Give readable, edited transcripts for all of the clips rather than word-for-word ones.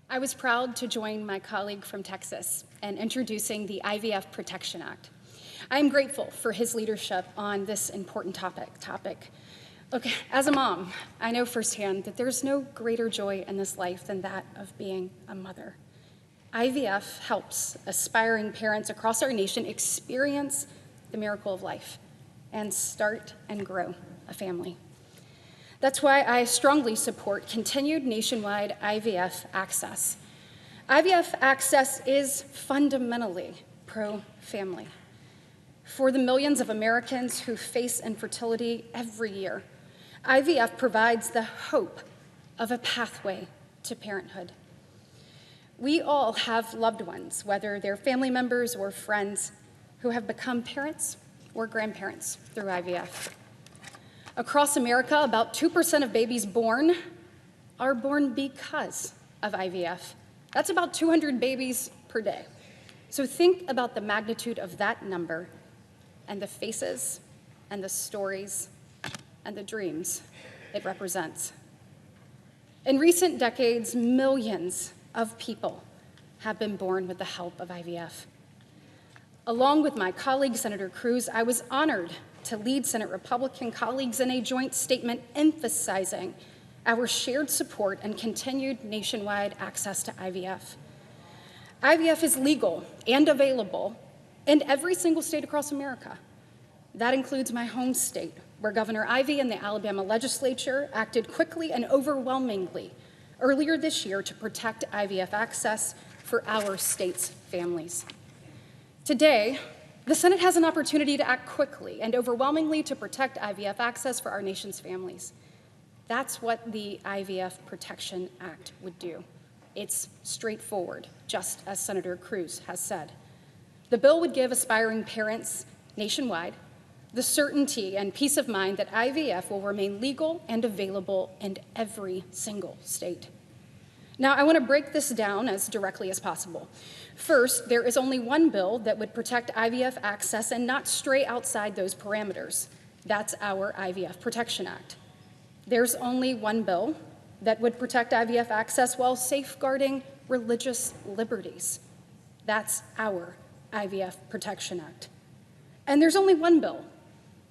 I was proud to join my colleague from Texas in introducing the IVF Protection Act. I am grateful for his leadership on this important topic. Look, as a mom, I know firsthand that there's no greater joy in this life than that of being a mother. IVF helps aspiring parents across our nation experience the miracle of life and start and grow a family. That's why I strongly support continued nationwide IVF access. IVF access is fundamentally pro-family. For the millions of Americans who face infertility every year, IVF provides the hope of a pathway to parenthood. We all have loved ones, whether they're family members or friends, who have become parents or grandparents through IVF. Across America, about 2% of babies born are born because of IVF. That's about 200 babies per day. So think about the magnitude of that number and the faces and the stories and the dreams it represents. In recent decades, millions of people have been born with the help of IVF. Along with my colleague, Senator Cruz, I was honored to lead Senate Republican colleagues in a joint statement emphasizing our shared support and continued nationwide access to IVF. IVF is legal and available in every single state across America. That includes my home state, where Governor Ivey and the Alabama legislature acted quickly and overwhelmingly earlier this year to protect IVF access for our state's families. Today, the Senate has an opportunity to act quickly and overwhelmingly to protect IVF access for our nation's families. That's what the IVF Protection Act would do. It's straightforward, just as Senator Cruz has said. The bill would give aspiring parents nationwide the certainty and peace of mind that IVF will remain legal and available in every single state. Now, I want to break this down as directly as possible. First, there is only one bill that would protect IVF access and not stray outside those parameters. That's our IVF Protection Act. There's only one bill that would protect IVF access while safeguarding religious liberties. That's our IVF Protection Act. And there's only one bill,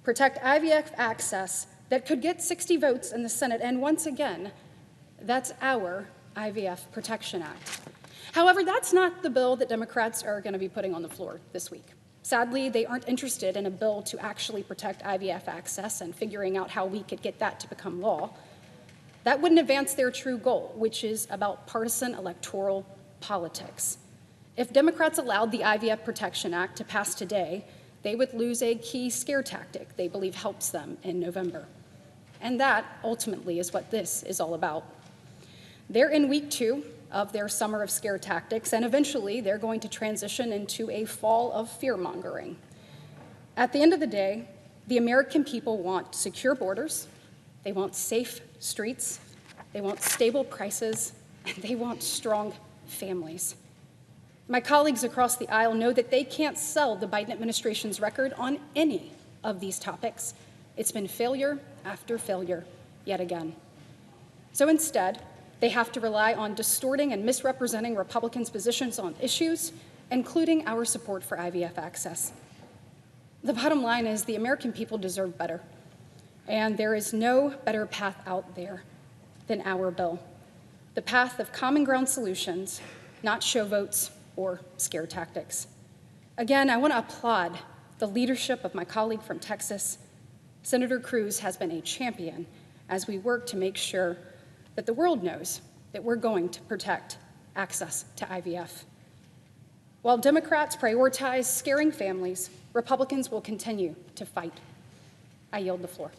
protect IVF access, that could get 60 votes in the Senate, and once again, that's our IVF Protection Act. However, that's not the bill that Democrats are going to be putting on the floor this week. Sadly, they aren't interested in a bill to actually protect IVF access and figuring out how we could get that to become law. That wouldn't advance their true goal, which is about partisan electoral politics. If Democrats allowed the IVF Protection Act to pass today, they would lose a key scare tactic they believe helps them in November. And that, ultimately, is what this is all about. They're in week 2 of their summer of scare tactics, and eventually they're going to transition into a fall of fear-mongering. At the end of the day, the American people want secure borders, they want safe streets, they want stable prices, and they want strong families. My colleagues across the aisle know that they can't sell the Biden administration's record on any of these topics. It's been failure after failure yet again. So instead, they have to rely on distorting and misrepresenting Republicans' positions on issues, including our support for IVF access. The bottom line is the American people deserve better, and there is no better path out there than our bill, the path of common ground solutions, not show votes or scare tactics. Again, I want to applaud the leadership of my colleague from Texas. Senator Cruz has been a champion as we work to make sure that the world knows that we're going to protect access to IVF. While Democrats prioritize scaring families, Republicans will continue to fight. I yield the floor.